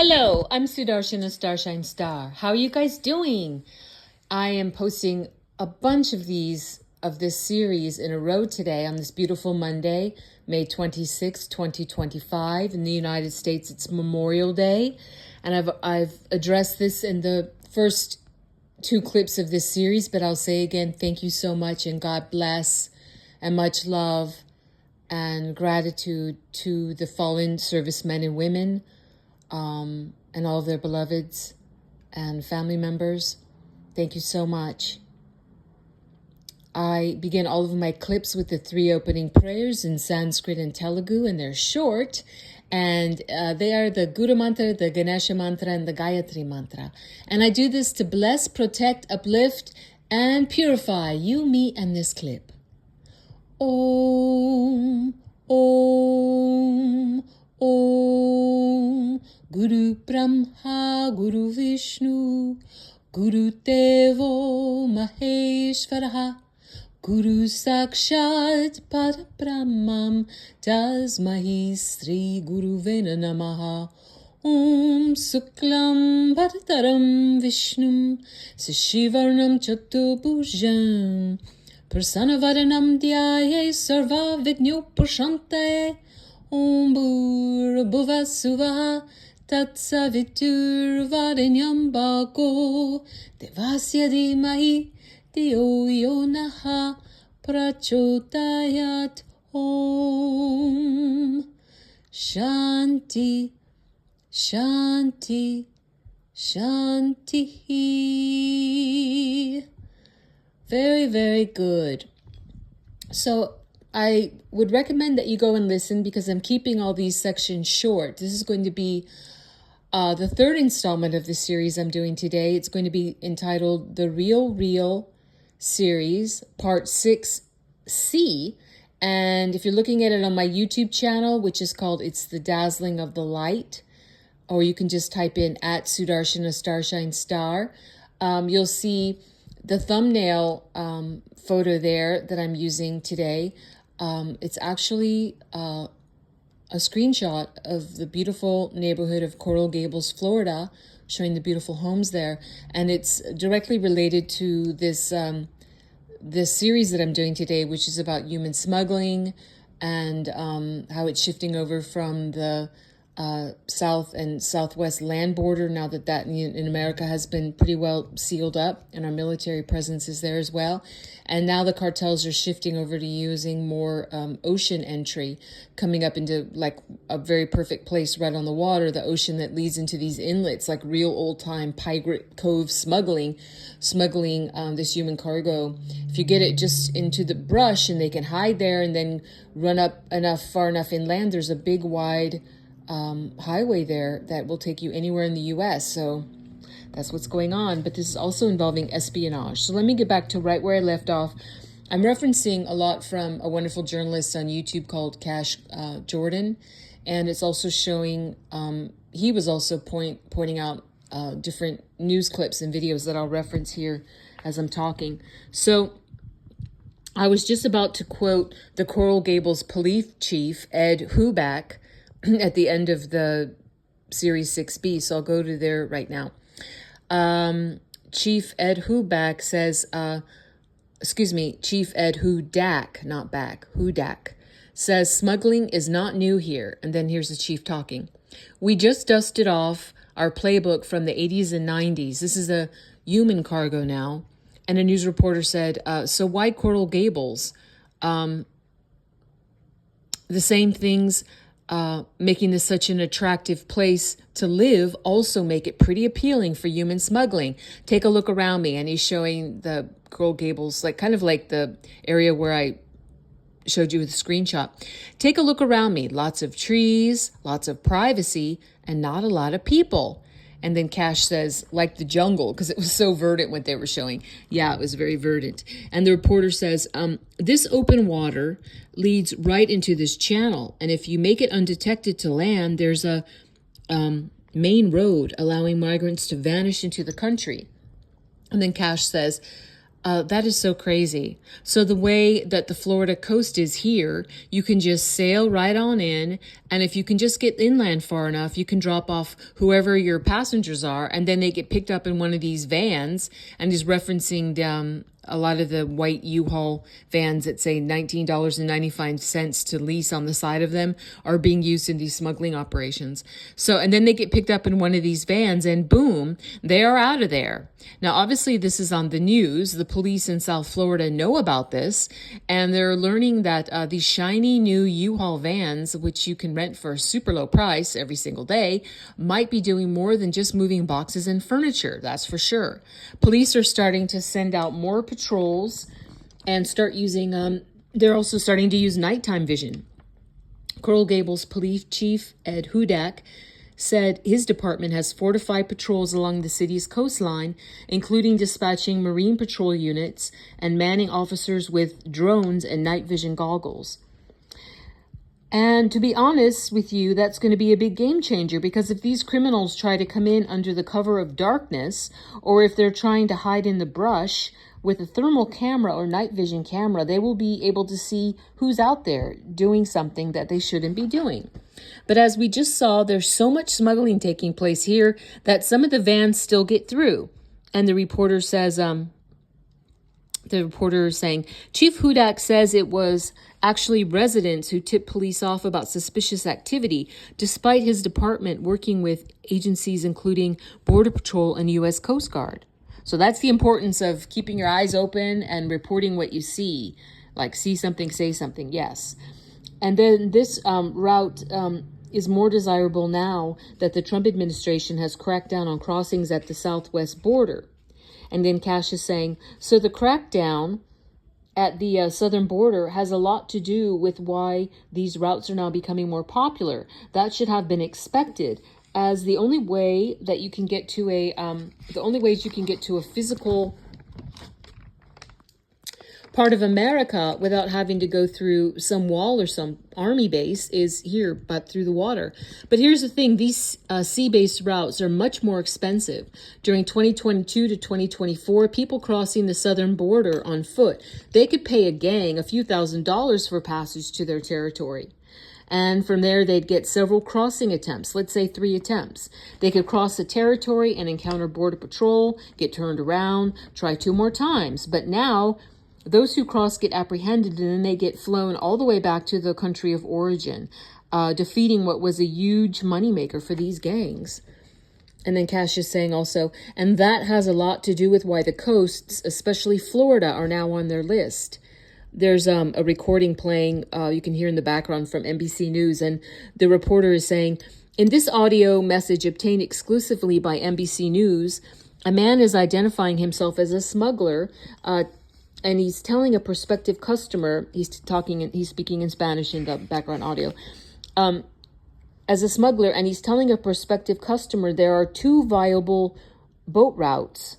Hello, I'm Sudarshana Starshine Star. How are you guys doing? I am posting a bunch of this series in a row today on this beautiful Monday, May 26, 2025. In the United States, it's Memorial Day. And I've addressed this in the first two clips of this series, but I'll say again, thank you so much and God bless and much love and gratitude to the fallen servicemen and women and all of their beloveds and family members. Thank you so much. I begin all of my clips with the three opening prayers in Sanskrit and Telugu, and they're short. And they are the Guru Mantra, the Ganesha Mantra, and the Gayatri Mantra. And I do this to bless, protect, uplift, and purify you, me, and this clip. Om, Om, Om, Guru Brahma, Guru Vishnu, Guru Devo Maheshwaraha, Guru Sakshat Parabrahmam, Tasmahi Sri Guru Vena Namaha. Om Suklam Bharataram Vishnum Sashivarnam Chatubhujam Prasanavaranam Dhyaye Sarva Vignopashante. Om Bhurabhuva Suvaha Tatsavitur Varenyam Bhago Devasya Dhimahi Dhiyo Yo Naha Prachodayat. Om Shanti Shanti Shanti. Very, very good. So I would recommend that you go and listen because I'm keeping all these sections short. This is going to be the third installment of the series I'm doing today. It's going to be entitled The Real Series, Part 6C. And if you're looking at it on my YouTube channel, which is called It's the Dazzling of the Light, or you can just type in at Sudarshana Starshine Star, you'll see the thumbnail photo there that I'm using today. It's actually a screenshot of the beautiful neighborhood of Coral Gables, Florida, showing the beautiful homes there. And it's directly related to this series that I'm doing today, which is about human smuggling and how it's shifting over from the south and southwest land border now that in America has been pretty well sealed up and our military presence is there as well. And now the cartels are shifting over to using more ocean entry, coming up into like a very perfect place right on the water, the ocean that leads into these inlets, like real old time Pirate Cove smuggling this human cargo. If you get it just into the brush and they can hide there and then run up far enough inland, there's a big wide highway there that will take you anywhere in the U.S. So that's what's going on. But this is also involving espionage. So let me get back to right where I left off. I'm referencing a lot from a wonderful journalist on YouTube called Cash Jordan. And it's also showing, he was also pointing out different news clips and videos that I'll reference here as I'm talking. So I was just about to quote the Coral Gables police chief, Ed Huback, at the end of the Series 6B, so I'll go to there right now. Chief Ed Huback says, Chief Ed Hudak, not back, Hudak, says smuggling is not new here. And then here's the chief talking. We just dusted off our playbook from the 80s and 90s. This is a human cargo now. And a news reporter said, so why Coral Gables? The same things making this such an attractive place to live also make it pretty appealing for human smuggling. Take a look around me. And he's showing the Coral Gables, like kind of like the area where I showed you with the screenshot. Take a look around me. Lots of trees, lots of privacy, and not a lot of people. And then Cash says, like the jungle, because it was so verdant what they were showing. Yeah, it was very verdant. And the reporter says, this open water leads right into this channel. And if you make it undetected to land, there's a main road allowing migrants to vanish into the country. And then Cash says, That is so crazy. So the way that the Florida coast is here, you can just sail right on in, and if you can just get inland far enough, you can drop off whoever your passengers are, and then they get picked up in one of these vans. And he's referencing a lot of the white U-Haul vans that say $19.95 to lease on the side of them are being used in these smuggling operations. So, and then they get picked up in one of these vans and boom, they are out of there. Now, obviously this is on the news. The police in South Florida know about this, and they're learning that these shiny new U-Haul vans, which you can rent for a super low price every single day, might be doing more than just moving boxes and furniture. That's for sure. Police are starting to send out more patrols and start using, they're also starting to use nighttime vision. Coral Gables Police Chief Ed Hudak said his department has 4 to 5 patrols along the city's coastline, including dispatching Marine Patrol units and manning officers with drones and night vision goggles. And to be honest with you, that's going to be a big game changer, because if these criminals try to come in under the cover of darkness, or if they're trying to hide in the brush with a thermal camera or night vision camera, they will be able to see who's out there doing something that they shouldn't be doing. But as we just saw, there's so much smuggling taking place here that some of the vans still get through. And the reporter says, is saying, Chief Hudak says it was actually residents who tipped police off about suspicious activity, despite his department working with agencies including Border Patrol and U.S. Coast Guard. So that's the importance of keeping your eyes open and reporting what you see. Like, see something, say something, yes. And then this route is more desirable now that the Trump administration has cracked down on crossings at the southwest border. And then Cash is saying, so the crackdown at the southern border has a lot to do with why these routes are now becoming more popular. That should have been expected, as the only way that you can get to the only ways you can get to a physical part of America without having to go through some wall or some army base is here, but through the water. But here's the thing, these sea-based routes are much more expensive. During 2022 to 2024, people crossing the southern border on foot, they could pay a gang a few $1,000s for passage to their territory. And from there, they'd get several crossing attempts, let's say 3 attempts. They could cross the territory and encounter Border Patrol, get turned around, try 2 more times. But now, those who cross get apprehended, and then they get flown all the way back to the country of origin, defeating what was a huge moneymaker for these gangs. And then Cash is saying also, and that has a lot to do with why the coasts, especially Florida, are now on their list. There's a recording playing, you can hear in the background, from NBC News, and the reporter is saying, in this audio message obtained exclusively by NBC News, a man is identifying himself as a smuggler, and he's telling a prospective customer, he's speaking in Spanish in the background audio, as a smuggler, and he's telling a prospective customer there are 2 viable boat routes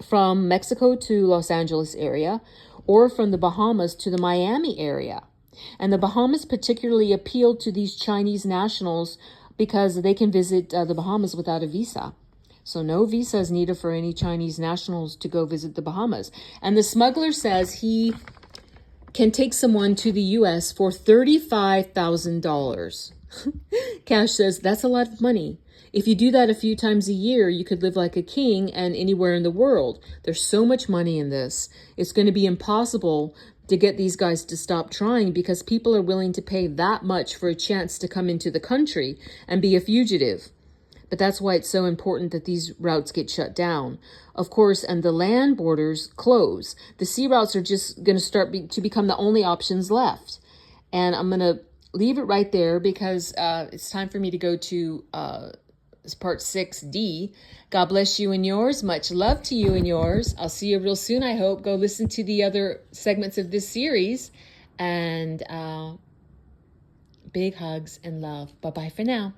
from Mexico to Los Angeles area, or from the Bahamas to the Miami area. And the Bahamas particularly appealed to these Chinese nationals because they can visit the Bahamas without a visa. So no visa is needed for any Chinese nationals to go visit the Bahamas. And the smuggler says he can take someone to the U.S. for $35,000. Cash says that's a lot of money. If you do that a few times a year, you could live like a king and anywhere in the world. There's so much money in this. It's going to be impossible to get these guys to stop trying, because people are willing to pay that much for a chance to come into the country and be a fugitive. But that's why it's so important that these routes get shut down. Of course, and the land borders close. The sea routes are just going to start to become the only options left. And I'm going to leave it right there, because it's time for me to go to part 6D. God bless you and yours. Much love to you and yours. I'll see you real soon, I hope. Go listen to the other segments of this series. And big hugs and love. Bye-bye for now.